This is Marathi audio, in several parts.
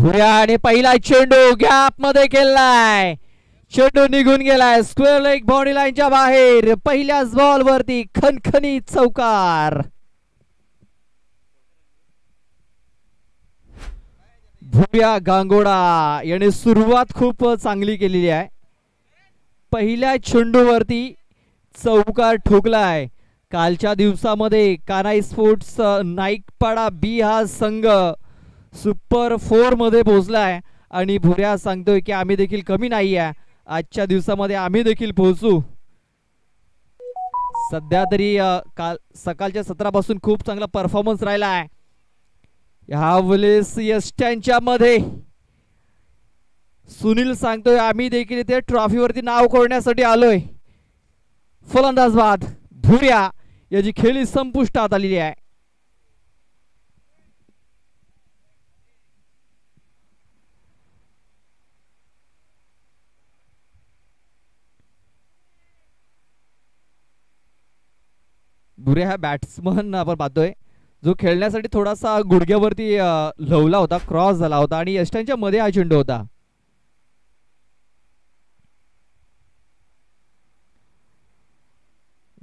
भुऱ्या आणि पहिला चेंडू गॅप मध्ये केलाय. चेंडू निघून गेलाय स्क्वेअर लेग बाउंड्री लाईनच्या बाहेर. पहिल्याच बॉल वरती खणखणीत चौकार. भुऱ्या गांगोडा याने सुरुवात खूप चांगली केलेली आहे. पहिल्या चेंडूवरती चौकार ठोकलाय. कालच्या दिवसामध्ये कानाई स्पोर्ट्स नाईकपाडा बी हा संघ सुपर 4 मध्ये पोहोचलाय आणि भुऱ्या सांगतोय की आम्ही देखील कमी नाही आहे. आजच्या दिवसामध्ये आम्ही देखील पोहोचू. सध्या तरी काल सकाळच्या सत्रापासून खूप चांगला परफॉर्मन्स राहिला आहे. ह्या वेळेस यष्ट्यांच्या मध्ये सुनील सांगतोय आम्ही देखील इथे ट्रॉफीवरती नाव कोरण्यासाठी आलोय. फलंदाज बाद. भुऱ्या याची खेळी संपुष्टात आलेली आहे. भुऱ्या हा बॅट्समन आपण पाहतोय जो खेळण्यासाठी थोडासा गुडघ्यावरती लवला होता, क्रॉस झाला होता आणि यष्ट्यांच्या मध्ये हा चेंडू होता.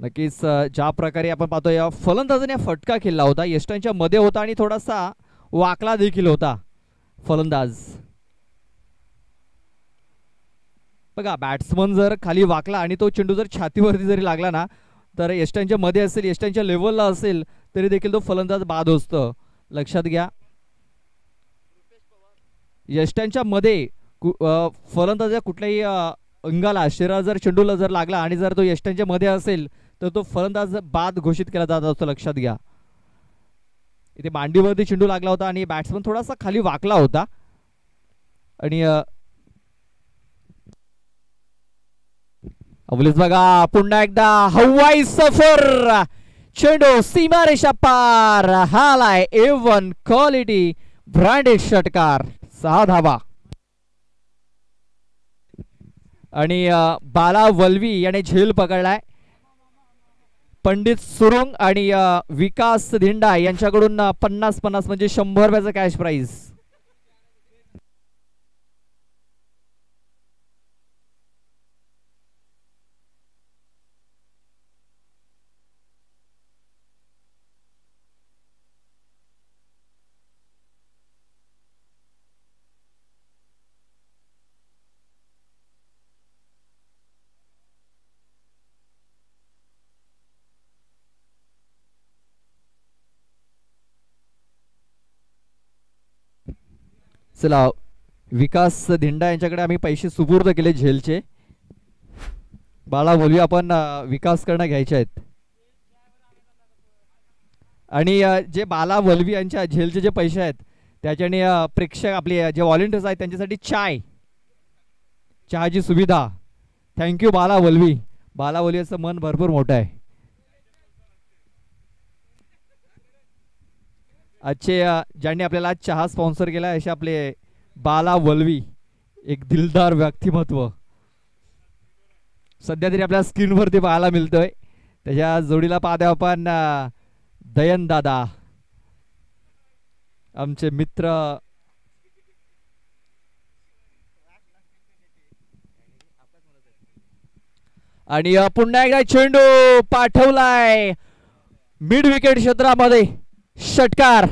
नक्कीच ज्या प्रकारे आपण पाहतोय फलंदाजाने फटका खेळला होता, यष्ट्यांच्या मध्ये होता आणि थोडासा वाकला देखील होता फलंदाज. बघा बॅट्समन जर खाली वाकला आणि तो चेंडू जर छातीवरती जरी लागला ना तर यष्ट्यांच्या मध्ये असेल, यष्ट्यांच्या लेवलला असेल तरी देखील तो फलंदाज बाद असतो. लक्षात घ्या. यष्ट्यांच्या मध्ये फलंदाजा कुठल्याही अंगाला शरीराला जर चेंडूला जर लागला आणि जर तो यष्ट्यांच्या मध्ये असेल तर तो फलंदाज बाद घोषित केला जात असतो. लक्षात घ्या. इथे मांडीवरती चेंडू लागला होता आणि बॅट्समन थोडासा खाली वाकला होता आणि अवलीस बघा पुन्हा एकदा हवाई सफर. चेंडू सीमारेषा पार. हालाय A1 क्वालिटी ब्रँडेड षटकार. 6 धावा. आणि बाला वल्वी याने झेल पकडलाय. पंडित सुरुंग आणि विकास धिंडा यांच्याकडून 50-50 म्हणजे 100 रुपयाचं कॅश प्राइज. चला विकास धिंडा यांच्याकडे आम्ही पैसे सुपूर्द केले झेलचे. बाळा बोलूया आपण विकास करणं घ्यायचे आहेत आणि जे बाला वल्वी यांच्या झेलचे जे पैसे आहेत त्याच्याने प्रेक्षक आपले जे व्हॉलेंटियर्स आहेत त्यांच्यासाठी चहाची सुविधा. थँक्यू बाला वल्वी. बाला वल्वीचं मन भरपूर मोठं आहे. आजचे ज्यांनी आपल्याला चहा स्पॉन्सर केला असे आपले बाला वल्वी, एक दिलदार व्यक्तिमत्व सध्या तरी आपल्या स्क्रीनवरती पाहायला मिळतोय. त्याच्या जोडीला पाहतो आपण दयन दादा आमचे मित्र. आणि पुन्हा एकदा चेंडू पाठवलाय मिड विकेट क्षेत्रामध्ये. षटकार.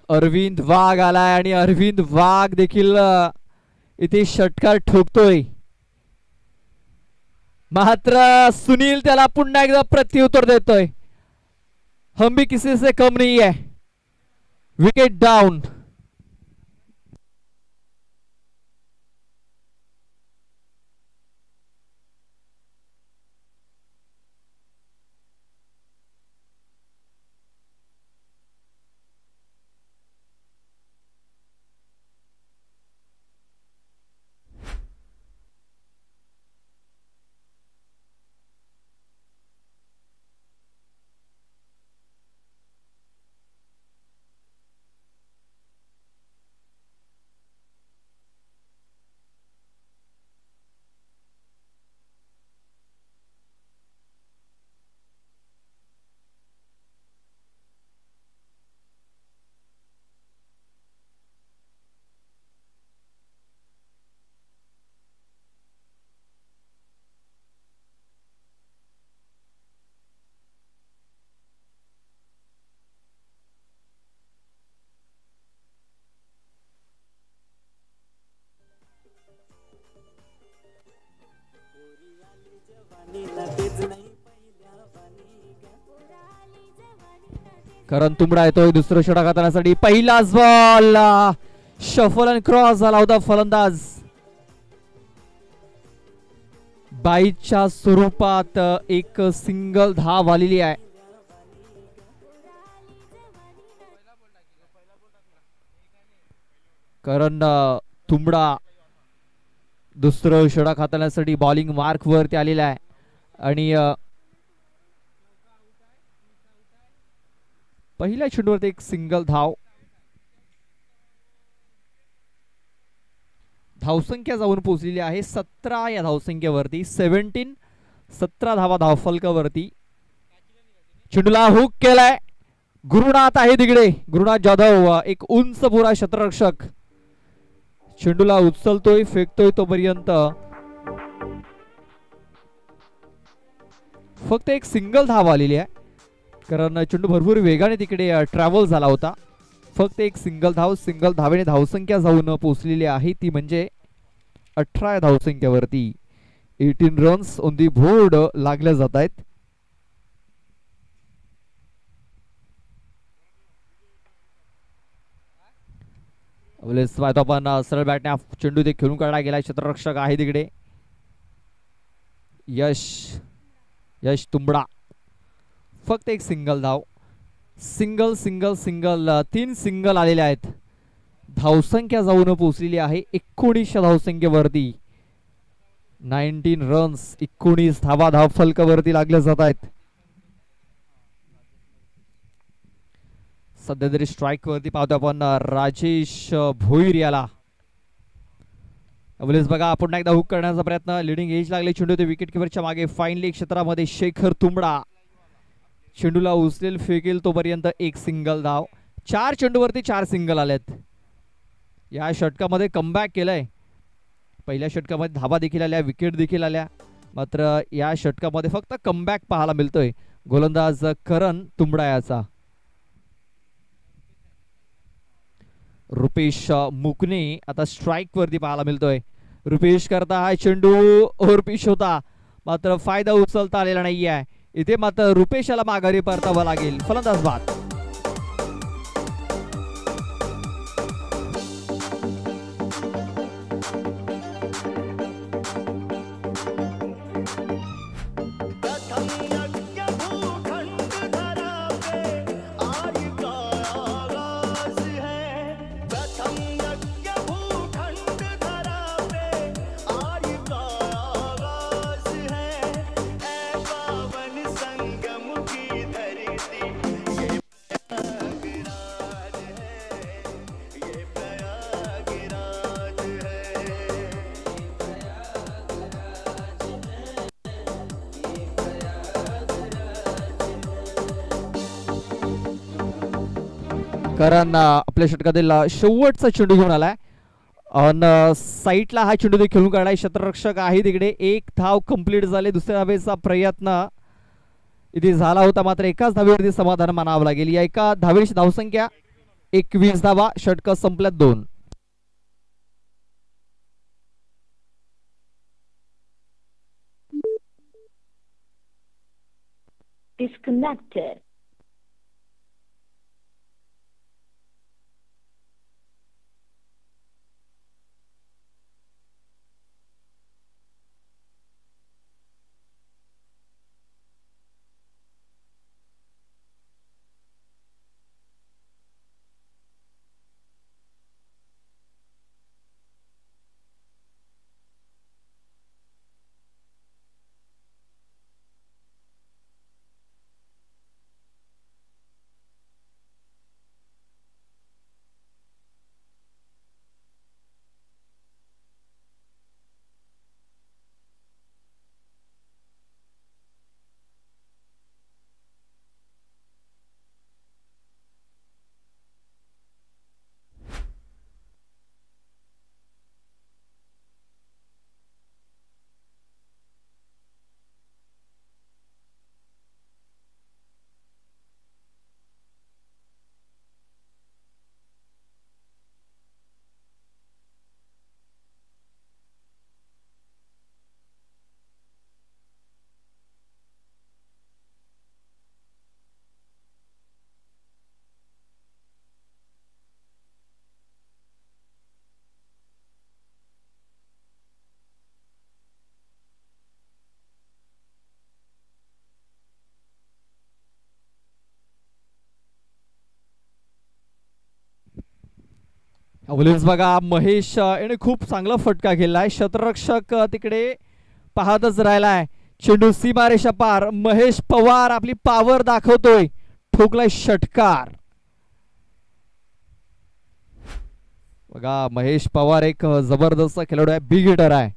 अरविंद वाघ आलाय आणि अरविंद वाघ देखील इथे षटकार ठोकतोय. मात्र सुनील त्याला पुन्हा एकदा प्रत्युत्तर देतोय. हम भी किसी से कम नहीं है. Wicket down. करण तुंबडा येतोय दुसरं षटक हाताळण्यासाठी. पहिलाच बॉल शफल आणि क्रॉस झाला होता. फलंदाज बाईच्या स्वरूपात एक सिंगल धाव आलेली आहे. करण तुंबडा दुसरं षटक हाताळण्यासाठी बॉलिंग मार्क वरती आलेला आहे आणि पहिल्या चेंडूवरती एक सिंगल धाव. धावसंख्या जाऊन पोहोचलेली आहे 17 या धावसंख्येवरती. 17 धावा धावफलकावरती. चेंडूला हुक केलाय. गुरुनाथ आहे तिकडे. गुरुनाथ जाधव एक उंच पुरा क्षेत्ररक्षक चेंडूला उचलतोय फेकतोय तोपर्यंत फक्त एक सिंगल धाव आलेली आहे. कारण चेंडू भरपूर वेगाने तिकडे ट्रॅव्हल झाला होता. फक्त एक सिंगल धाव. सिंगल धावेने धावसंख्या जाऊन पोहोचलेली आहे ती म्हणजे 18 धावसंख्येवरती. 18 रन्स ऑन दी बोर्ड लागल्या जात आहेत. आपण सरळ बॅटने चेंडू ते खेळून काढला गेला. क्षेत्ररक्षक आहे तिकडे यश तुंबडा. फक्त एक सिंगल धाव. सिंगल सिंगल सिंगल 3 सिंगल आलेले आहेत. धावसंख्या जाऊन पोहोचलेली आहे 19 धावसंख्येवरती. 19 रन्स 19 धावा धावफलकावरती लागल्या जात आहेत. सध्या तरी स्ट्राईक वरती पाहतो आपण राजेश भोईर याला. बघा पुन्हा एकदा हुक करण्याचा प्रयत्न. लिडिंग एज लागले चेंडू ते विकेट किपरच्या मागे. फाईनली क्षेत्रामध्ये शेखर तुंबडा चेंडूला उचलेल फेकेल तोपर्यंत एक सिंगल धाव. 4 चेंडूवरती 4 सिंगल आलेत. या षटकामध्ये कमबॅक केलंय. पहिल्या षटकामध्ये धावा देखील आल्या विकेट देखील आल्या. मात्र या षटकामध्ये फक्त कमबॅक पाहायला मिळतोय गोलंदाज करण तुंबडा याचा. रुपेश मुकणे आता स्ट्राईक वरती पाहायला मिळतोय. रुपेश करता हा चेंडू ओव्हरपिच होता मात्र फायदा उचलता आलेला नाहीये. इथे मात्र रुपेशाला माघारी परतावं लागेल. फलंदाज बाद. कारण आपल्या षटकातील शेवटचा चेंडू घेऊन आलाय. साईडला हा चेंडू ते खेळून काढाय. क्षेत्ररक्षक आहे तिकडे. एक धाव कंप्लीट झाले. दुसऱ्या धावेचा प्रयत्न इथे झाला होता मात्र एकाच धावेवरती समाधान मानावं लागेल. या एका धावेची धावसंख्या 21 धावा. षटक संपल्यात 2. Disconnected. विलियम्स बघा महेश याने खूप चांगला फटका केलाय. शतरक्षक तिकडे पाहतच राहिलाय. चेंडू सीमारेषा पार. महेश पवार आपली पावर दाखवतोय. ठोकलाय षटकार. बघा महेश पवार एक जबरदस्त खेळाडू आहे. बिग हिटर आहे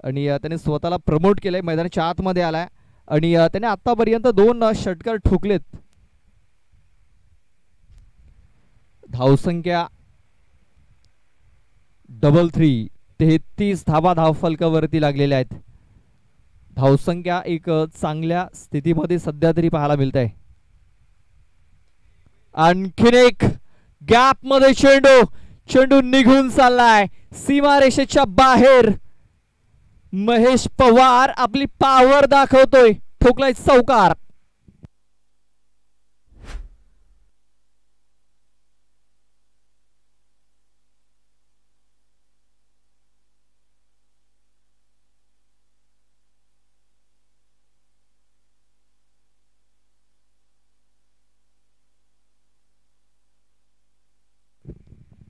आणि त्याने स्वतःला प्रमोट केलंय. मैदानाच्या आतमध्ये आलाय आणि त्याने आतापर्यंत 2 षटकार ठोकलेत. धावसंख्या 33. 33 धावा धावफलकावरती लागलेल्या आहेत. धावसंख्या एक चांगल्या स्थितीमध्ये सध्या तरी पाहायला मिळत आहे. आणखीन एक गॅप मध्ये चेंडू. चेंडू निघून चाललाय सीमारेषेच्या बाहेर. महेश पवार आपली पावर दाखवतोय. ठोकलाय चौकार.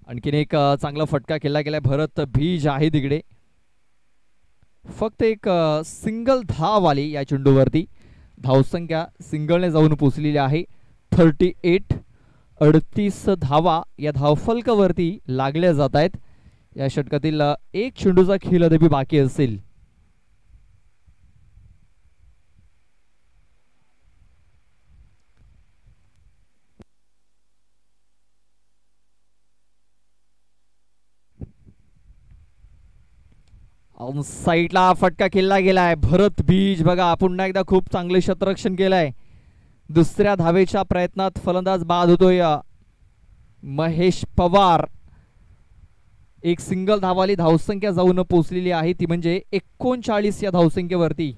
आणखीन एक चांगला फटका केला गेलाय. भरत बीज आहे तिकडे. फक्त एक सिंगल धाव आली या चेंडूवरती. धावसंख्या सिंगलने जाऊन पोचलेली आहे 38. 38 धावा या धावफलकावरती लागल्या जात आहेत. या षटकातील एक चेंडूचा खेळ अद्याप बाकी असेल. साईडला फटका केला गेलाय. भरत बीज बघा पुन्हा एकदा खूप चांगले क्षेत्ररक्षण केलंय. दुसऱ्या धावेच्या प्रयत्नात फलंदाज बाद होतोय. महेश पवार एक सिंगल धावाली धावसंख्या जाऊन पोहोचलेली आहे. ती म्हणजे 39 या धावसंख्येवरती.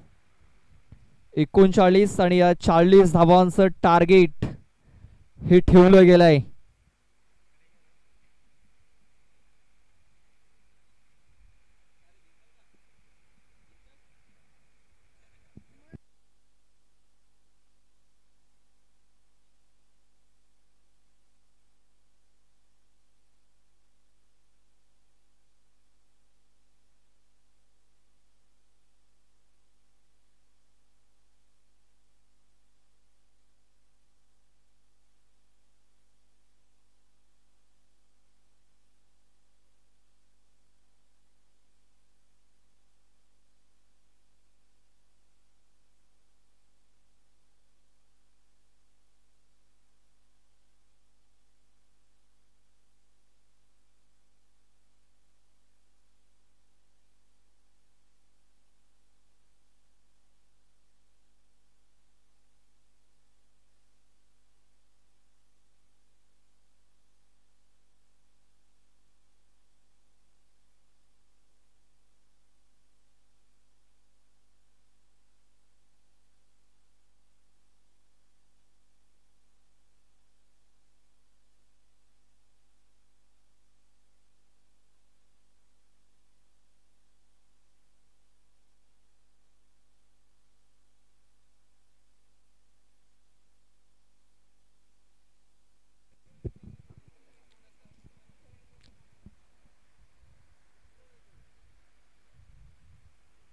39 आणि 40 धावांचं टार्गेट हे ठेवलं गेलंय.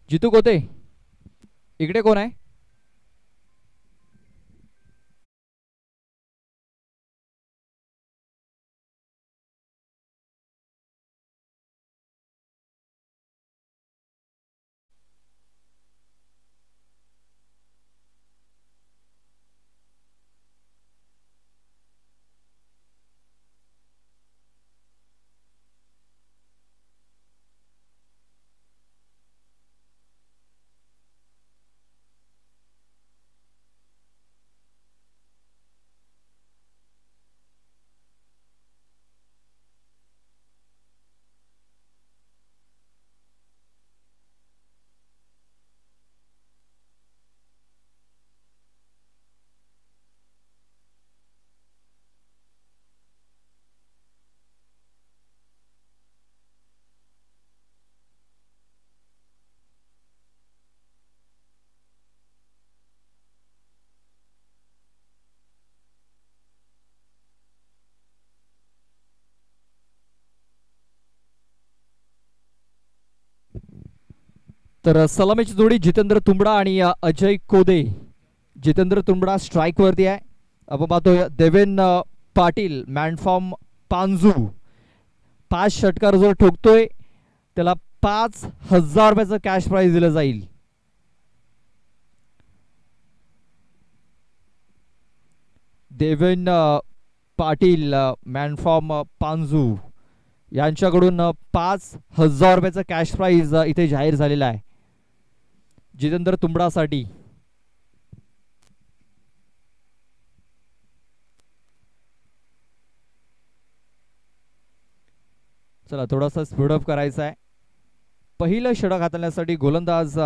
जितू कोते इकडे कोण आहे? तर सलामीची जोडी जितेंद्र तुंबडा आणि अजय कोदे. जितेंद्र तुंबडा स्ट्राईक वरती आहे. आपण पाहतोय देवेन पाटील मॅनफॉर्म पांजू 5 षटकार जो ठोकतोय त्याला 5,000 रुपयाचं कॅश प्राइज दिलं जाईल. देवेन पाटील मॅनफॉर्म पांजू यांच्याकडून 5,000 रुपयाचं कॅश प्राइज इथे जाहीर झालेला आहे जितेंद्र तुंबडासाठी. चला थोडासा स्पीडअप करायचा आहे. पहिलं षटक हाताळण्यासाठी गोलंदाज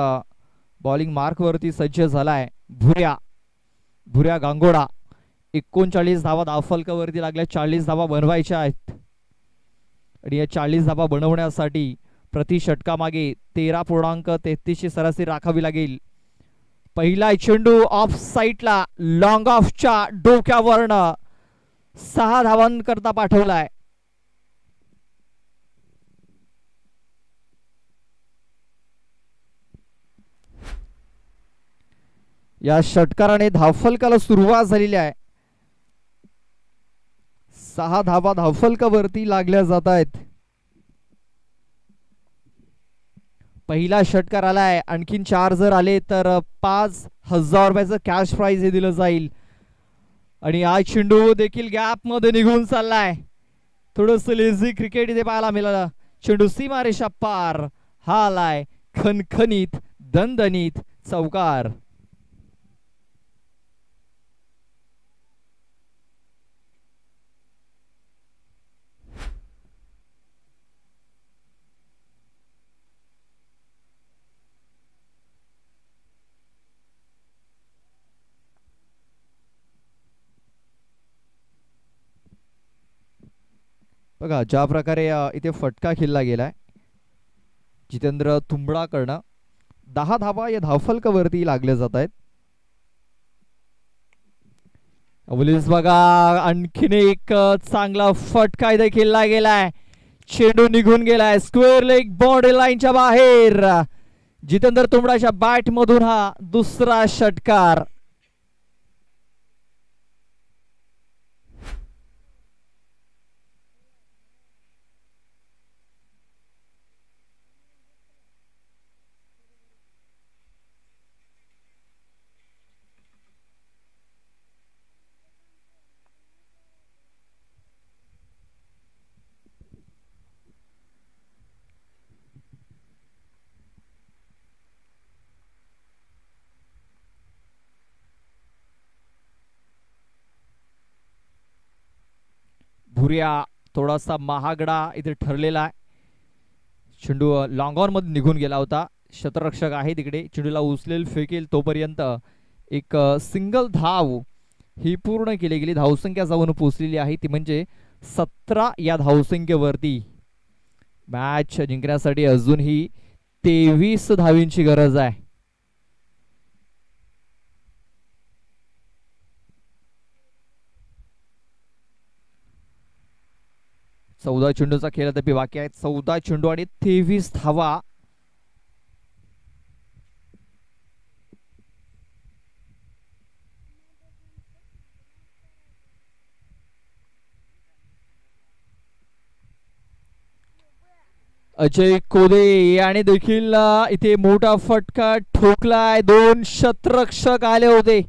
बॉलिंग मार्क वरती सज्ज झालाय. भुऱ्या गांगोडा 39 धावा धावफलकावरती लागल्या. 40 धावा बनवायच्या आहेत आणि या 40 धावा बनवण्यासाठी प्रति षटकामागे 13.33 ची सरासरी राखावी लागेल. पहिला चेंडू ऑफ साईडला लॉंग ऑफच्या डोक्यावरनं 6 धावांकरता पाठवलाय. या षटकाराने धावफलकाला सुरुवात झालेली आहे. 6 धावा धावफलकावरती लागल्या जात आहेत. पहिला षटकार आलाय. आणखीन 4 जर आले तर 5,000 रुपयाचं कॅश प्राइज हे दिलं जाईल. आणि हा चेंडू देखील गॅप मध्ये निघून चाललाय. थोडस लेझी क्रिकेट इथे पाहायला मिळालं. चेंडू सीमारेषा पार. हा आलाय खणखणीत दणदणीत चौकार. बघा ज्या प्रकारे इथे फटका खेळला गेलाय जितेंद्र तुंबडाकडनं 10 धावा या धावफलकावरती लागल्या जात आहेत. अवलीस बघा आणखीन एक चांगला फटका इथे खेळला गेलाय. चेंडू निघून गेलाय स्क्वेअर लेग बाउंड्री लाईनच्या बाहेर. जितेंद्र तुंबडाच्या बॅट मधून हा दुसरा षटकार. भुऱ्या थोडासा महागडा इथे ठरलेला आहे. चेंडू लॉंग ऑन मध्ये निघून गेला होता. क्षेत्ररक्षक आहे तिकडे. चेंडूला उचलेल फेकेल तोपर्यंत एक सिंगल धाव ही पूर्ण केली गेली. धावसंख्या जाऊन पोहोचलेली आहे ती म्हणजे 17 या धावसंख्येवरती. मॅच जिंकण्यासाठी अजूनही 23 धावींची गरज आहे. चौदा चेंडूचा खेळ तरी बाकी आहे. 14 चेंडू आणि 23 धावा. अजय कोदे याने देखील इथे मोठा फटका ठोकलाय. 2 क्षेत्ररक्षक आले होते.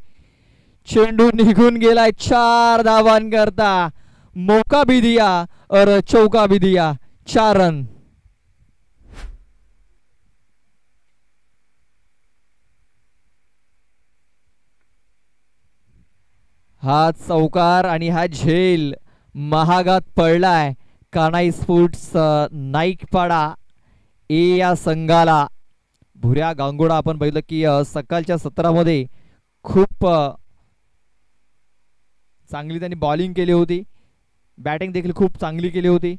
चेंडू निघून गेलाय 4 धावांकरता. मौका भी दिया और चौका भी दिया. 4 रन. हा चौकार आणि हा झेल महागात पडलाय. कानाई स्पोर्ट्स नाईकपाडा ए या संघाला. भुऱ्या गांगोडा आपण बघितलं की सकाळच्या सत्रामध्ये खूप चांगली त्यांनी बॉलिंग केली होती. बॅटिंग देखील खूप चांगली केली होती.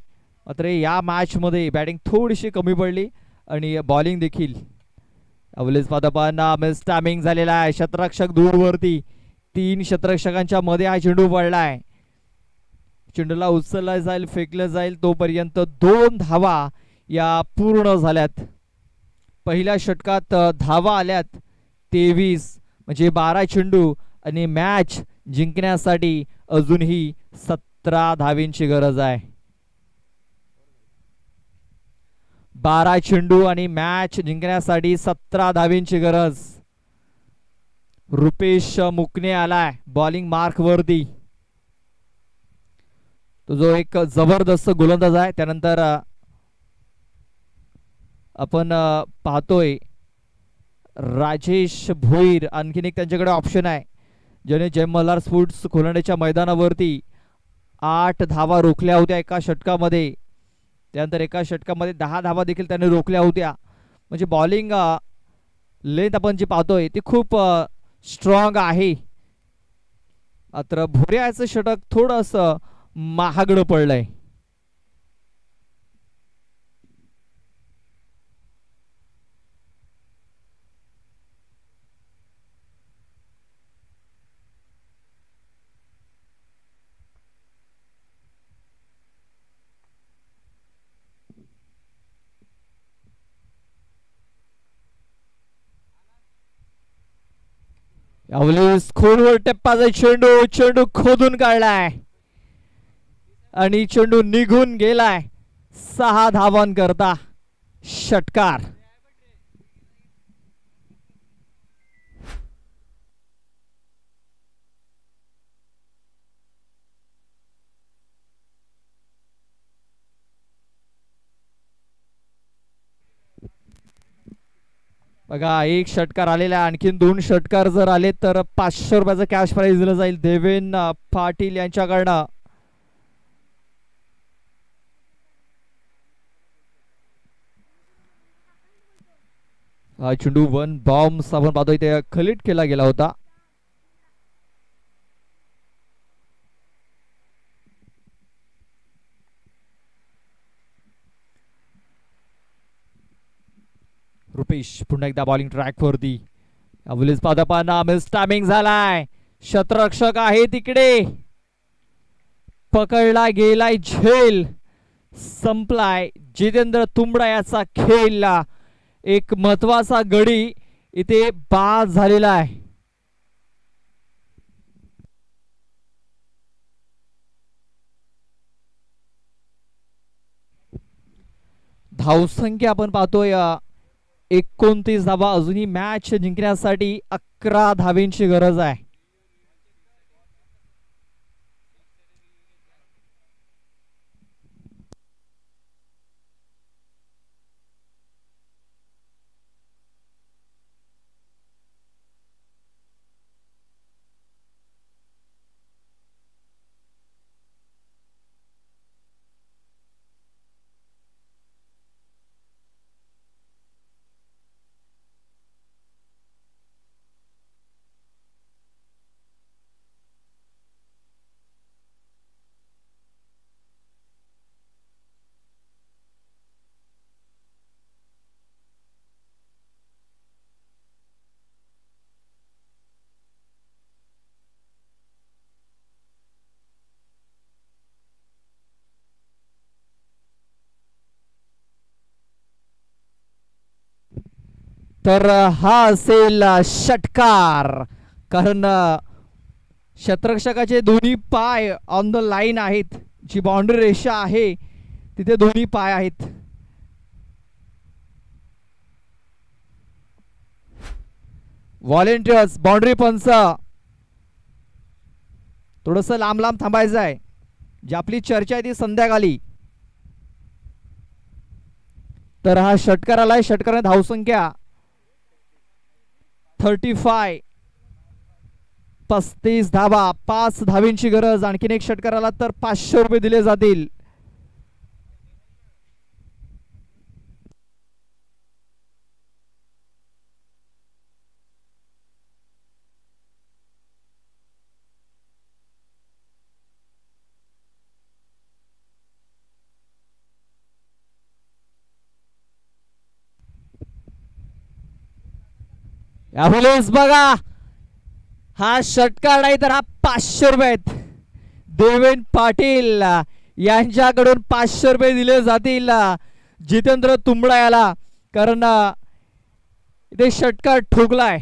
मात्र या मॅच मध्ये बॅटिंग थोडीशी कमी पडली आणि बॉलिंग देखील. अवलेज पादापांना मिस टायमिंग झालेला आहे. क्षेत्ररक्षक दूरवरती. 3 क्षेत्ररक्षकांच्या मध्ये हा चेंडू पडलाय. चेंडूला उचलला जाईल फेकलं जाईल तोपर्यंत 2 धावा या पूर्ण झाल्यात. पहिल्या षटकात धावा आल्यात 23, म्हणजे 12 चेंडू आणि मॅच जिंकण्यासाठी अजूनही 17 धावींची गरज आहे. 12 चेंडू आणि मॅच जिंकण्यासाठी 17 धावींची गरज. रुपेश मुकणे आलाय बॉलिंग मार्क वरती. तो जो एक जबरदस्त गोलंदाज आहे. त्यानंतर आपण पाहतोय राजेश भोईर, आणखीन एक त्यांच्याकडे ऑप्शन आहे, ज्याने जय मल्हार स्पोर्ट्स खोलांड्याच्या मैदानावरती 8 धावा रोखल्या होत्या एका षटकामध्ये. त्यानंतर एका षटकामध्ये 10 धावा देखील त्याने रोखल्या होत्या. म्हणजे बॉलिंग लेंथ आपण जी पाहतोय ती खूप स्ट्रॉंग आहे. मात्र भोऱ्याचं षटक थोडंसं महागडं पडलंय. यावेळेस खोलवर टप्पाचा चेंडू, चेंडू खोदून काढलाय आणि चेंडू निघून गेलाय. 6 धावांकरता षटकार. बघा, एक षटकार आलेला, आणखीन 2 षटकार जर आले तर 500 रुपयाचं कॅश प्राइज दिलं जाईल देवेन पाटील यांच्याकडनं. हा चेंडू 1 बॉम्ब आपण पाहतोय ते खलीट केला गेला होता. रुपेश पुन्हा एकदा बॉलिंग ट्रॅक वरती. अवलीस पादपांना मिस टायमिंग झालाय. शतरक्षक आहे तिकडे, पकडला गेलाय झेल. संपलाय जितेंद्र तुंबडा याचा खेळ. एक महत्वाचा गडी इथे बाद झालेला आहे. धावसंख्या आपण पाहतोय 29 धावा. अजूनही मॅच जिंकण्यासाठी 11 धावेंची गरज आहे. तर हा असेल षटकार, कारण शतरक्षकाचे दोन्ही पाय ऑन द लाईन आहेत. जी बाउंड्री रेषा आहे तिथे दोन्ही पाय आहेत. व्हॉलेंटियर्स, बाउंड्री पंच, थोडस लांब लांब थांबायचं आहे. जी आपली चर्चा आहे ती संध्याकाळी. तर हा षटकार आलाय. षटकाराने धावसंख्या 35, 35 धावा. 5 धावींची गरज. आणखीन एक षटकार आला तर 500 रुपये दिले जातील. यावेळेस बघा, हा षटकार नाही तर हा 500 रुपये आहेत. देवेन पाटील यांच्याकडून 500 रुपये दिले जातील जितेंद्र तुंबडा याला, कारण इथे षटकार ठोकलाय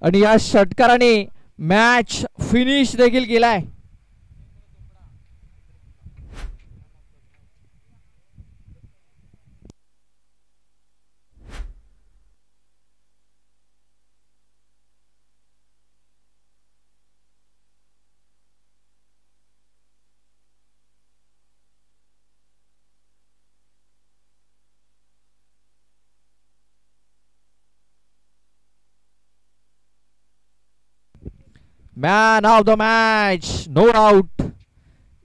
आणि या षटकाराने मॅच फिनिश देखील केलाय. Man of the match, no doubt,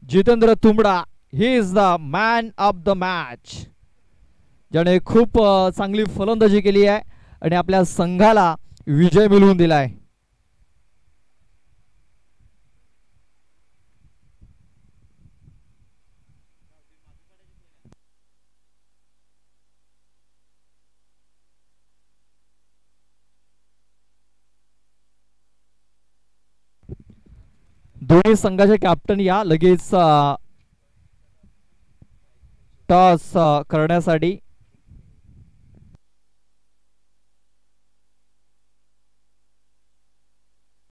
Jitendra Tumbada. He is the man of the match, ज्याने खूप चांगली फलंदाजी केली आहे आणि आपल्या संघाला विजय मिळवून दिलाय. दोन्ही संघाचे कॅप्टन या लगेच टॉस करण्यासाठी.